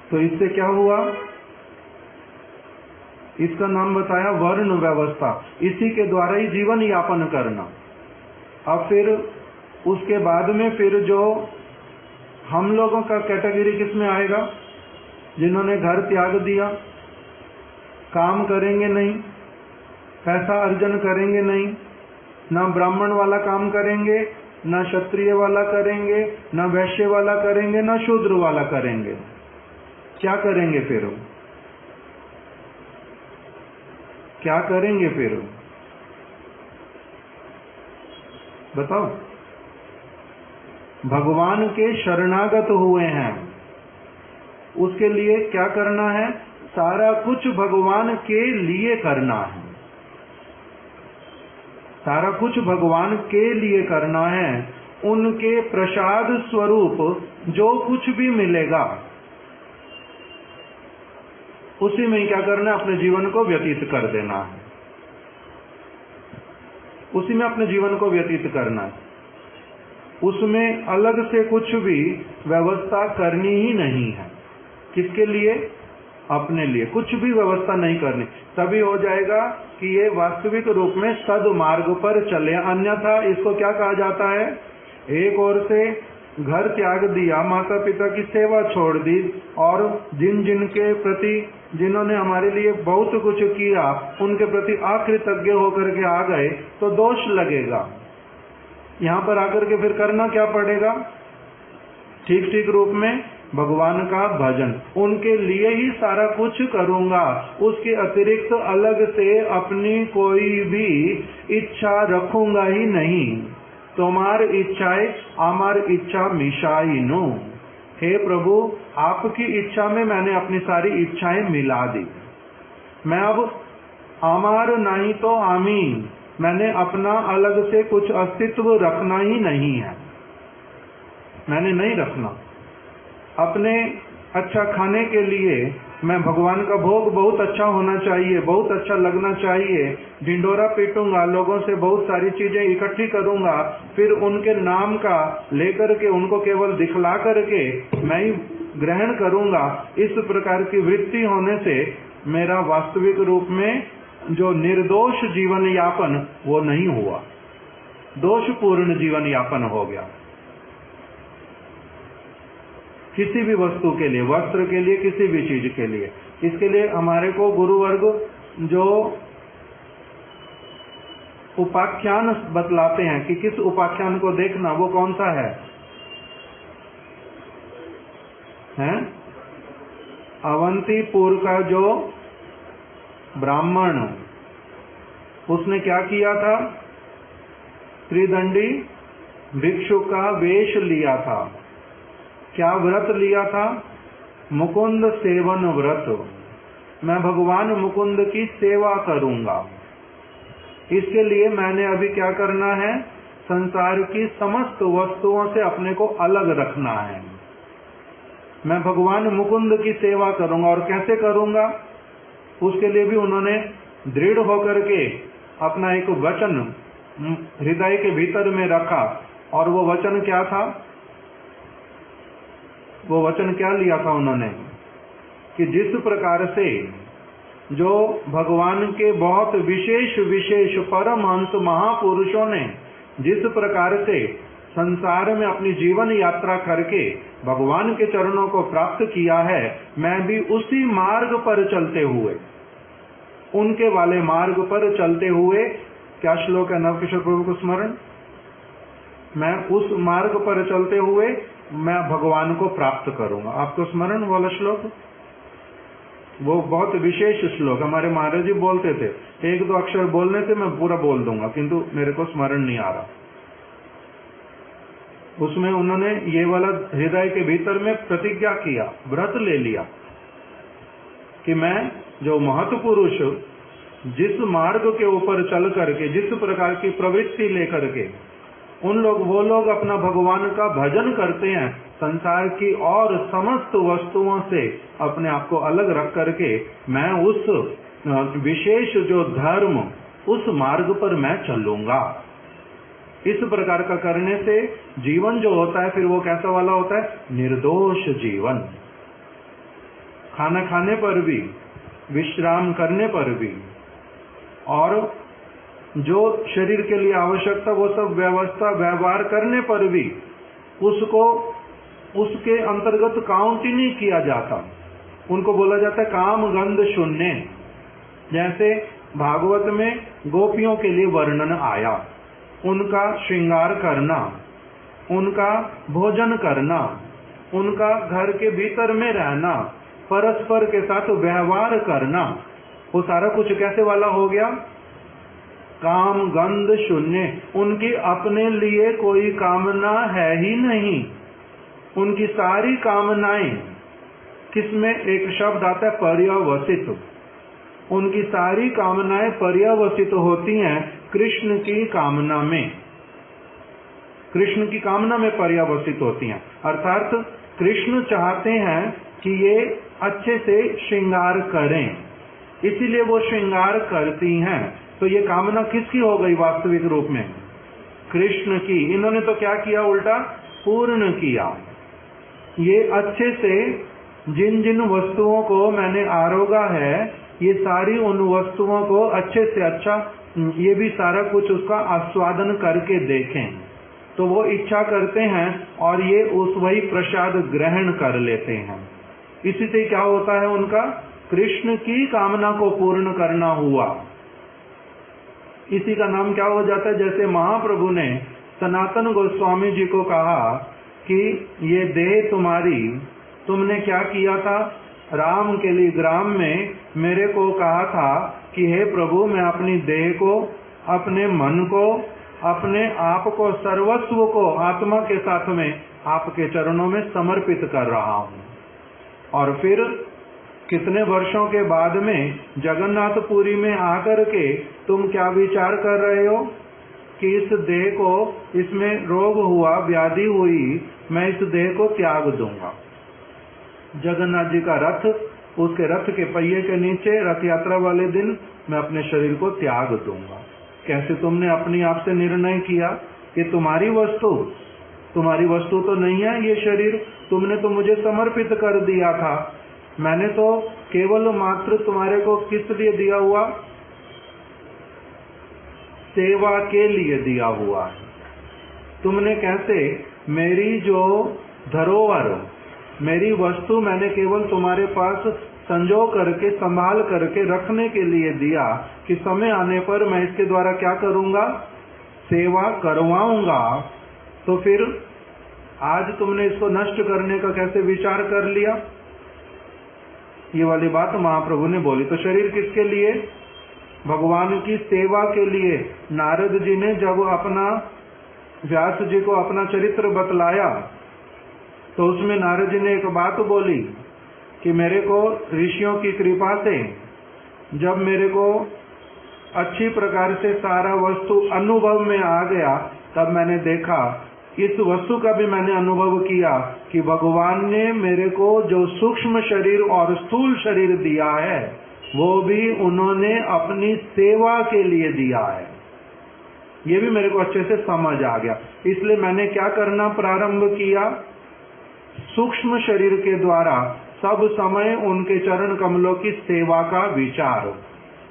तो इससे क्या हुआ? इसका नाम बताया वर्ण व्यवस्था। इसी के द्वारा ही जीवन यापन करना। अब फिर उसके बाद में फिर जो हम लोगों का कैटेगरी किस में आएगा? जिन्होंने घर त्याग दिया, काम करेंगे नहीं, पैसा अर्जन करेंगे नहीं, ना ब्राह्मण वाला काम करेंगे, ना क्षत्रिय वाला करेंगे, ना वैश्य वाला करेंगे, ना शूद्र वाला करेंगे। क्या करेंगे फिर? क्या करेंगे फिर? बताओ। भगवान के शरणागत हुए हैं, उसके लिए क्या करना है? सारा कुछ भगवान के लिए करना है। सारा कुछ भगवान के लिए करना है। उनके प्रसाद स्वरूप जो कुछ भी मिलेगा उसी में क्या करना है? अपने जीवन को व्यतीत कर देना है। उसी में अपने जीवन को व्यतीत करना है। उसमें अलग से कुछ भी व्यवस्था करनी ही नहीं है। किसके लिए? अपने लिए कुछ भी व्यवस्था नहीं करनी। तभी हो जाएगा कि ये वास्तविक रूप में सद्मार्ग पर चले। अन्यथा इसको क्या कहा जाता है? एक ओर से घर त्याग दिया, माता पिता की सेवा छोड़ दी, और जिनके प्रति जिन्होंने हमारे लिए बहुत कुछ किया उनके प्रति अकृतज्ञ होकर के आ गए तो दोष लगेगा। यहाँ पर आकर के फिर करना क्या पड़ेगा? ठीक ठीक रूप में भगवान का भजन। उनके लिए ही सारा कुछ करूंगा, उसके अतिरिक्त अलग से अपनी कोई भी इच्छा रखूंगा ही नहीं। तुम्हार इच्छाएं आमार इच्छा मिशाई नो। हे प्रभु, आपकी इच्छा में मैंने अपनी सारी इच्छाएं मिला दी। मैं अब आमार नहीं तो आमी, मैंने अपना अलग से कुछ अस्तित्व रखना ही नहीं है। मैंने नहीं रखना। अपने अच्छा खाने के लिए मैं भगवान का भोग बहुत अच्छा होना चाहिए, बहुत अच्छा लगना चाहिए, ढिंडोरा पीटूंगा, लोगों से बहुत सारी चीजें इकट्ठी करूंगा, फिर उनके नाम का लेकर के उनको केवल दिखला करके मैं ही ग्रहण करूंगा। इस प्रकार की वृत्ति होने से मेरा वास्तविक रूप में जो निर्दोष जीवन यापन वो नहीं हुआ, दोषपूर्ण जीवन यापन हो गया। किसी भी वस्तु के लिए, वस्त्र के लिए, किसी भी चीज के लिए। इसके लिए हमारे को गुरुवर्ग जो उपाख्यान बतलाते हैं कि किस उपाख्यान को देखना, वो कौन सा है? अवंतीपुर का जो ब्राह्मण, उसने क्या किया था? त्रिदंडी भिक्षु का वेश लिया था। क्या व्रत लिया था? मुकुंद सेवन व्रत। मैं भगवान मुकुंद की सेवा करूंगा। इसके लिए मैंने अभी क्या करना है? संसार की समस्त वस्तुओं से अपने को अलग रखना है। मैं भगवान मुकुंद की सेवा करूंगा। और कैसे करूंगा? उसके लिए भी उन्होंने दृढ़ होकर के अपना एक वचन हृदय के भीतर में रखा और वो वचन क्या था? वो वचन क्या लिया था उन्होंने कि जिस प्रकार से जो भगवान के बहुत विशेष विशेष परमहंस महापुरुषों ने जिस प्रकार से संसार में अपनी जीवन यात्रा करके भगवान के चरणों को प्राप्त किया है, मैं भी उसी मार्ग पर चलते हुए, उनके वाले मार्ग पर चलते हुए, क्या श्लोक है नवकिशोर प्रभु को स्मरण? मैं उस मार्ग पर चलते हुए मैं भगवान को प्राप्त करूंगा। आपको स्मरण वाला श्लोक? वो बहुत विशेष श्लोक, हमारे महाराज जी बोलते थे, एक दो अक्षर बोलने से मैं पूरा बोल दूंगा, किंतु मेरे को स्मरण नहीं आ रहा। उसमें उन्होंने ये वाला हृदय के भीतर में प्रतिज्ञा किया, व्रत ले लिया कि मैं जो महत्पुरुष जिस मार्ग के ऊपर चल करके जिस प्रकार की प्रवृत्ति लेकर के वो लोग अपना भगवान का भजन करते हैं, संसार की और समस्त वस्तुओं से अपने आप को अलग रख करके मैं उस विशेष जो धर्म उस मार्ग पर मैं चलूंगा। इस प्रकार का करने से जीवन जो होता है फिर वो कैसा वाला होता है? निर्दोष जीवन। खाना खाने पर भी, विश्राम करने पर भी, और जो शरीर के लिए आवश्यकता वो सब व्यवस्था व्यवहार करने पर भी उसको उसके अंतर्गत काउंट ही नहीं किया जाता। उनको बोला जाता है काम गंध शून्य। जैसे भागवत में गोपियों के लिए वर्णन आया, उनका श्रृंगार करना, उनका भोजन करना, उनका घर के भीतर में रहना, परस्पर के साथ व्यवहार करना, वो सारा कुछ कैसे वाला हो गया? काम गंध शून्य। उनकी अपने लिए कोई कामना है ही नहीं। उनकी सारी कामनाएं किसमें? एक शब्द आता है पर्यवसित। उनकी सारी कामनाएं पर्यवसित होती हैं कृष्ण की कामना में, कृष्ण की कामना में पर्यवसित होती हैं। अर्थात कृष्ण चाहते हैं कि ये अच्छे से श्रृंगार करें, इसीलिए वो श्रृंगार करती हैं। तो ये कामना किसकी हो गई वास्तविक रूप में? कृष्ण की। इन्होंने तो क्या किया? उल्टा पूर्ण किया। ये अच्छे से जिन जिन वस्तुओं को मैंने आरोगा है, ये सारी उन वस्तुओं को अच्छे से अच्छा ये भी सारा कुछ उसका आस्वादन करके देखें, तो वो इच्छा करते हैं और ये उस वही प्रसाद ग्रहण कर लेते हैं। इसी से क्या होता है? उनका कृष्ण की कामना को पूर्ण करना हुआ। इसी का नाम क्या हो जाता है? जैसे महाप्रभु ने सनातन गोस्वामी जी को कहा कि ये देह तुम्हारी, तुमने क्या किया था? राम के लिए ग्राम में मेरे को कहा था कि हे प्रभु, मैं अपनी देह को, अपने मन को, अपने आप को, सर्वस्व को आत्मा के साथ में आपके चरणों में समर्पित कर रहा हूँ। और फिर कितने वर्षों के बाद में जगन्नाथपुरी में आकर के तुम क्या विचार कर रहे हो कि इस देह को, इसमें रोग हुआ, व्याधि हुई, मैं इस देह को त्याग दूंगा। जगन्नाथ जी का रथ, उसके रथ के पहिए के नीचे रथ यात्रा वाले दिन मैं अपने शरीर को त्याग दूंगा। कैसे तुमने अपनी आप से निर्णय किया कि तुम्हारी वस्तु तो नहीं है ये शरीर, तुमने तो मुझे समर्पित कर दिया था। मैंने तो केवल मात्र तुम्हारे को किस लिए दिया हुआ? सेवा के लिए दिया हुआ है। तुमने कैसे मेरी जो धरोहर, मेरी वस्तु मैंने केवल तुम्हारे पास संजो करके, संभाल करके रखने के लिए दिया कि समय आने पर मैं इसके द्वारा क्या करूंगा? सेवा करवाऊंगा। तो फिर आज तुमने इसको नष्ट करने का कैसे विचार कर लिया? ये वाली बात महाप्रभु ने बोली। तो शरीर किसके लिए? भगवान की सेवा के लिए। नारद जी ने जब अपना व्यास जी को अपना चरित्र बतलाया तो उसमें नारद जी ने एक बात बोली कि मेरे को ऋषियों की कृपा से जब मेरे को अच्छी प्रकार से सारा वस्तु अनुभव में आ गया, तब मैंने देखा, इस वस्तु का भी मैंने अनुभव किया कि भगवान ने मेरे को जो सूक्ष्म शरीर और स्थूल शरीर दिया है वो भी उन्होंने अपनी सेवा के लिए दिया है। ये भी मेरे को अच्छे से समझ आ गया। इसलिए मैंने क्या करना प्रारंभ किया, सूक्ष्म शरीर के द्वारा सब समय उनके चरण कमलों की सेवा का विचार,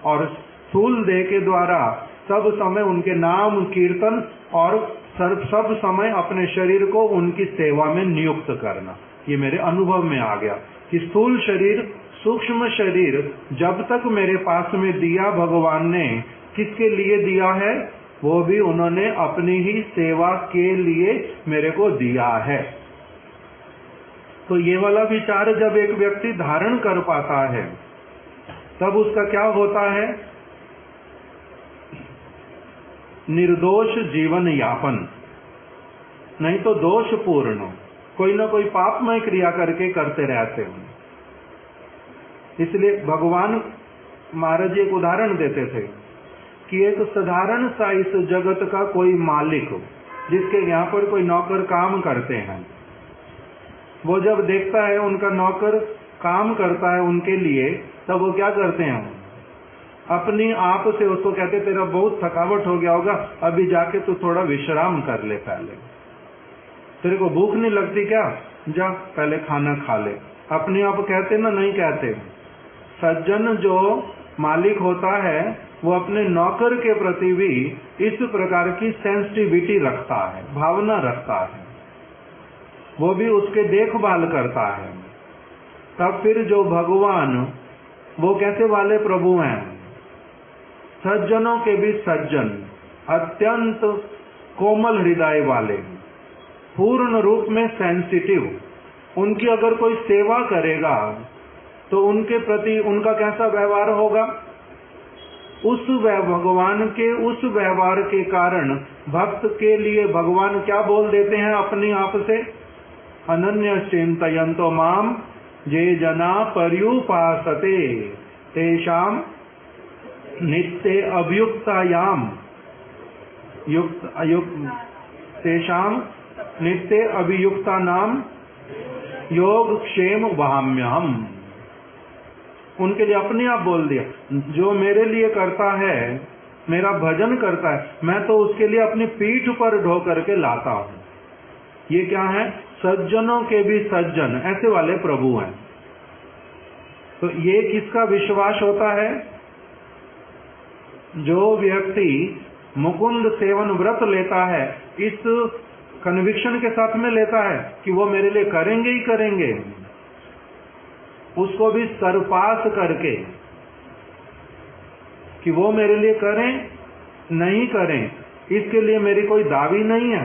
और स्थूल देह के द्वारा सब समय उनके नाम कीर्तन, और सब समय अपने शरीर को उनकी सेवा में नियुक्त करना। ये मेरे अनुभव में आ गया कि स्थूल शरीर, सूक्ष्म शरीर जब तक मेरे पास में दिया भगवान ने, किसके लिए दिया है? वो भी उन्होंने अपनी ही सेवा के लिए मेरे को दिया है। तो ये वाला विचार जब एक व्यक्ति धारण कर पाता है, तब उसका क्या होता है? निर्दोष जीवन यापन, नहीं तो दोषपूर्ण, कोई ना कोई पापमय क्रिया करके करते रहते हैं। इसलिए भगवान महाराज जी एक उदाहरण देते थे कि एक साधारण सा इस जगत का कोई मालिक, जिसके यहाँ पर कोई नौकर काम करते हैं, वो जब देखता है उनका नौकर काम करता है उनके लिए, तब वो क्या करते हैं? अपनी आप से उसको कहते, तेरा बहुत थकावट हो गया होगा, अभी जाके तू थोड़ा विश्राम कर ले, पहले तेरे को भूख नहीं लगती क्या? जा पहले खाना खा ले। अपने आप कहते ना? नहीं कहते। सज्जन जो मालिक होता है वो अपने नौकर के प्रति भी इस प्रकार की सेंसिटिविटी रखता है, भावना रखता है, वो भी उसके देखभाल करता है। तब फिर जो भगवान, वो कैसे वाले प्रभु हैं? सज्जनों के भी सज्जन, अत्यंत कोमल हृदय वाले, पूर्ण रूप में सेंसिटिव। उनकी अगर कोई सेवा करेगा तो उनके प्रति उनका कैसा व्यवहार होगा? उस भगवान के उस व्यवहार के कारण भक्त के लिए भगवान क्या बोल देते हैं अपने आप से? अनन्य चिंतयन्तो माम जे जना पर्युपासते तेषाम नित्य अभियुक्तायाम तेषाम नित्य अभियुक्ता नाम योग क्षेम वहाम्यहम। उनके लिए अपने आप बोल दिया, जो मेरे लिए करता है, मेरा भजन करता है, मैं तो उसके लिए अपनी पीठ पर ढो करके लाता हूं। ये क्या है? सज्जनों के भी सज्जन, ऐसे वाले प्रभु हैं। तो ये किसका विश्वास होता है? जो व्यक्ति मुकुंद सेवन व्रत लेता है, इस कन्विक्शन के साथ में लेता है कि वो मेरे लिए करेंगे ही करेंगे, उसको भी सरपास करके कि वो मेरे लिए करें नहीं करें, इसके लिए मेरी कोई दावी नहीं है,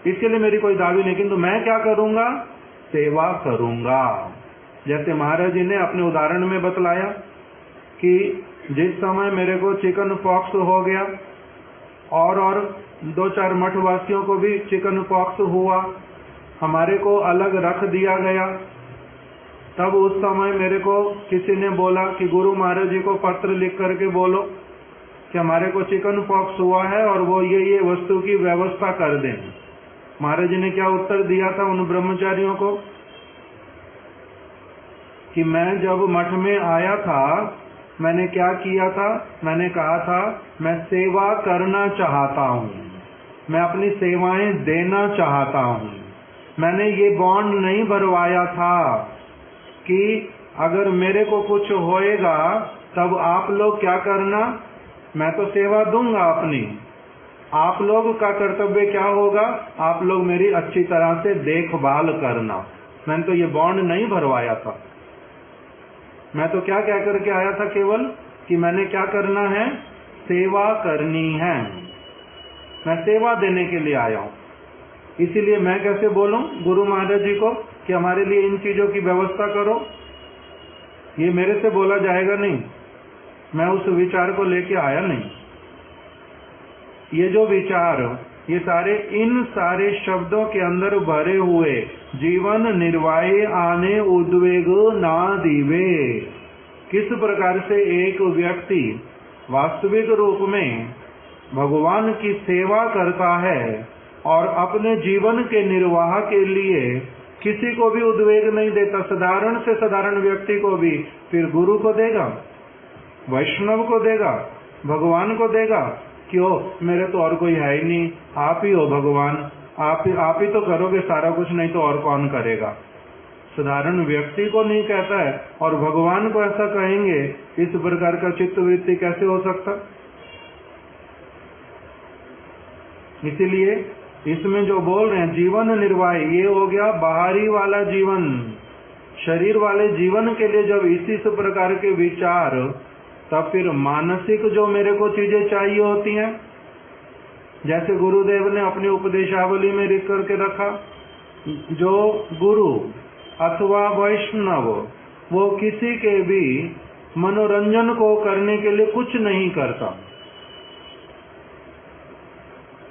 इसके लिए मेरी कोई दावी नहीं, किंतु मैं क्या करूंगा? सेवा करूंगा। जैसे महाराज जी ने अपने उदाहरण में बतलाया कि जिस समय मेरे को चिकन पॉक्स हो गया और 2-4 मठवासियों को भी चिकन पॉक्स हुआ, हमारे को अलग रख दिया गया, तब उस समय मेरे को किसी ने बोला कि गुरु महाराज जी को पत्र लिख करके बोलो कि हमारे को चिकन पॉक्स हुआ है और वो ये वस्तु की व्यवस्था कर दें। महाराज जी ने क्या उत्तर दिया था उन ब्रह्मचारियों को कि मैं जब मठ में आया था, मैंने क्या किया था? मैंने कहा था मैं सेवा करना चाहता हूँ, मैं अपनी सेवाएं देना चाहता हूँ। मैंने ये बॉन्ड नहीं भरवाया था कि अगर मेरे को कुछ होएगा तब आप लोग क्या करना? मैं तो सेवा दूंगा अपनी, आप लोग का कर्तव्य क्या होगा? आप लोग मेरी अच्छी तरह से देखभाल करना। मैंने तो ये बॉन्ड नहीं भरवाया था। मैं तो क्या कह करके आया था? केवल कि मैंने क्या करना है? सेवा करनी है, मैं सेवा देने के लिए आया हूं। इसीलिए मैं कैसे बोलूं गुरु महाराज जी को कि हमारे लिए इन चीजों की व्यवस्था करो? ये मेरे से बोला जाएगा नहीं, मैं उस विचार को लेके आया नहीं। ये जो विचार, ये सारे इन सारे शब्दों के अंदर भरे हुए जीवन निर्वाहे आने उद्वेग ना दीवे, किस प्रकार से एक व्यक्ति वास्तविक रूप में भगवान की सेवा करता है और अपने जीवन के निर्वाह के लिए किसी को भी उद्वेग नहीं देता, साधारण से साधारण व्यक्ति को भी, फिर गुरु को देगा, वैष्णव को देगा, भगवान को देगा? क्यों, मेरे तो और कोई है ही नहीं, आप ही हो भगवान, आप ही तो करोगे सारा कुछ, नहीं तो और कौन करेगा। साधारण व्यक्ति को नहीं कहता है और भगवान को ऐसा कहेंगे, इस प्रकार का चित्तवृत्ति कैसे हो सकता? इसीलिए इसमें जो बोल रहे हैं जीवन निर्वाह, ये हो गया बाहरी वाला जीवन। शरीर वाले जीवन के लिए जब इसी प्रकार के विचार, तब फिर मानसिक जो मेरे को चीजें चाहिए होती हैं, जैसे गुरुदेव ने अपनी उपदेशावली में लिख करके रखा, जो गुरु अथवा वैष्णव वो किसी के भी मनोरंजन को करने के लिए कुछ नहीं करता।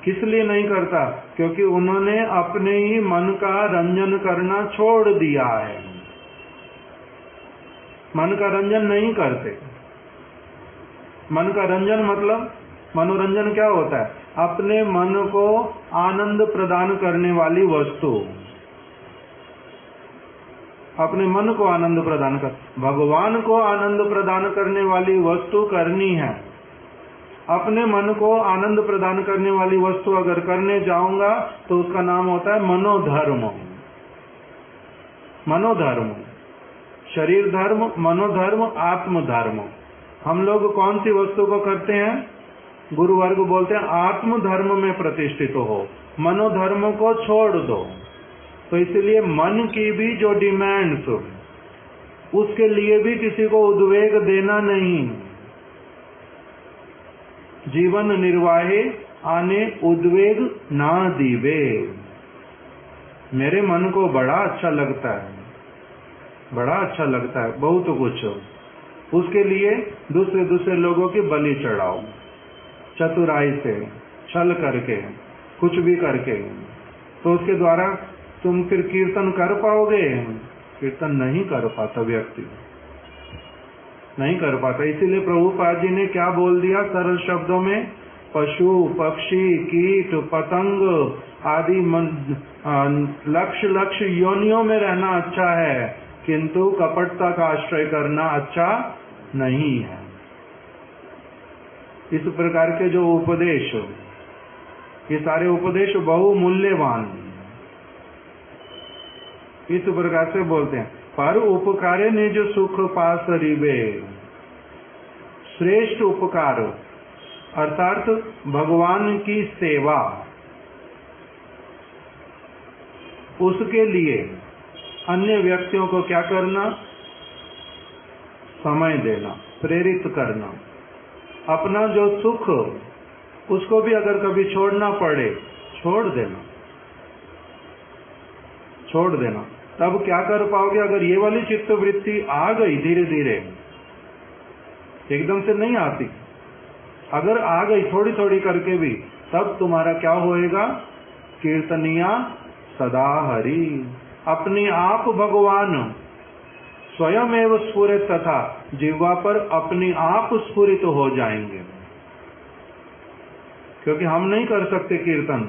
किस लिए नहीं करता? क्योंकि उन्होंने अपने ही मन का रंजन करना छोड़ दिया है। मन का रंजन नहीं करते। मन का रंजन मतलब मनोरंजन क्या होता है? अपने मन को आनंद प्रदान करने वाली वस्तु, अपने मन को आनंद प्रदान कर, भगवान को आनंद प्रदान करने वाली वस्तु करनी है। अपने मन को आनंद प्रदान करने वाली वस्तु अगर करने जाऊंगा तो उसका नाम होता है मनोधर्म। मनोधर्म, शरीर धर्म, मनोधर्म, आत्मधर्म। हम लोग कौन सी वस्तु को करते हैं? गुरुवर्ग बोलते हैं आत्मधर्म में प्रतिष्ठित हो, मनोधर्म को छोड़ दो। तो इसलिए मन की भी जो डिमांड्स, उसके लिए भी किसी को उद्वेग देना नहीं। जीवन निर्वाहे आने उद्वेग ना दीवे। मेरे मन को बड़ा अच्छा लगता है, बड़ा अच्छा लगता है बहुत कुछ, उसके लिए दूसरे दूसरे लोगों की बलि चढ़ाओ, चतुराई से, छल करके, कुछ भी करके, तो उसके द्वारा तुम फिर कीर्तन कर पाओगे? कीर्तन नहीं कर पाता व्यक्ति, नहीं कर पाता। इसीलिए प्रभुपाद जी ने क्या बोल दिया सरल शब्दों में? पशु, पक्षी, कीट, पतंग आदि लक्ष्य योनियों में रहना अच्छा है, किंतु कपटता का आश्रय करना अच्छा नहीं है। इस प्रकार के जो उपदेश, ये सारे उपदेश बहुमूल्यवान, इस प्रकार से बोलते हैं। पर उपकारे निज सुख पास रिबे, श्रेष्ठ उपकार अर्थात भगवान की सेवा, उसके लिए अन्य व्यक्तियों को क्या करना? समय देना, प्रेरित करना। अपना जो सुख, उसको भी अगर कभी छोड़ना पड़े, छोड़ देना, छोड़ देना। तब क्या कर पाओगे? अगर ये वाली चित्तवृत्ति आ गई धीरे धीरे, एकदम से नहीं आती, अगर आ गई थोड़ी थोड़ी करके भी, तब तुम्हारा क्या होएगा? कीर्तनिया सदा हरि, अपने आप भगवान स्वयं एवं स्फुरित तथा जिह्वा पर अपने आप स्फुरित हो जाएंगे। क्योंकि हम नहीं कर सकते कीर्तन।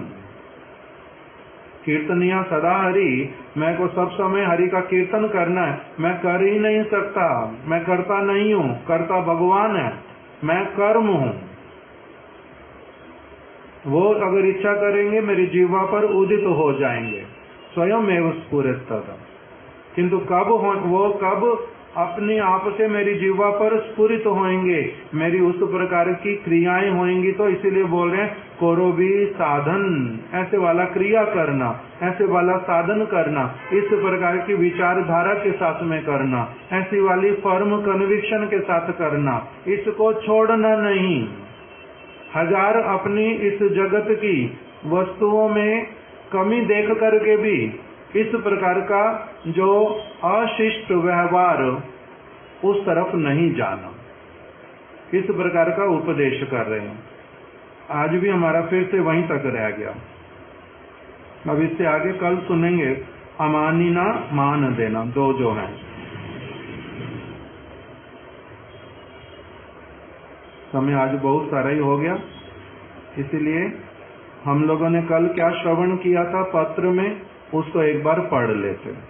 कीर्तनिया सदा हरि, मैं को सब समय हरि का कीर्तन करना है, मैं कर ही नहीं सकता, मैं करता नहीं हूं, करता भगवान है, मैं कर्म हूं। वो अगर इच्छा करेंगे मेरी जीवा पर उदित हो जाएंगे, स्वयं एवं स्फुरित तथा। किंतु कब अपने आप से मेरी जीवा पर स्फुरित होंगे, मेरी उस प्रकार की क्रियाएं होंगी। तो इसीलिए बोल रहे हैं करो भी साधन, ऐसे वाला क्रिया करना, ऐसे वाला साधन करना, इस प्रकार की विचारधारा के साथ में करना, ऐसी वाली फर्म कन्विक्शन के साथ करना, इसको छोड़ना नहीं। हजार अपनी इस जगत की वस्तुओं में कमी देख करके भी इस प्रकार का जो अशिष्ट व्यवहार, उस तरफ नहीं जाना, इस प्रकार का उपदेश कर रहे हैं। आज भी हमारा फिर से वहीं तक रह गया। अब इससे आगे कल सुनेंगे अमानिना मान देना, दो जो हैं। समय आज बहुत सारा ही हो गया, इसीलिए हम लोगों ने कल क्या श्रवण किया था पत्र में, उसको एक बार पढ़ लेते हैं।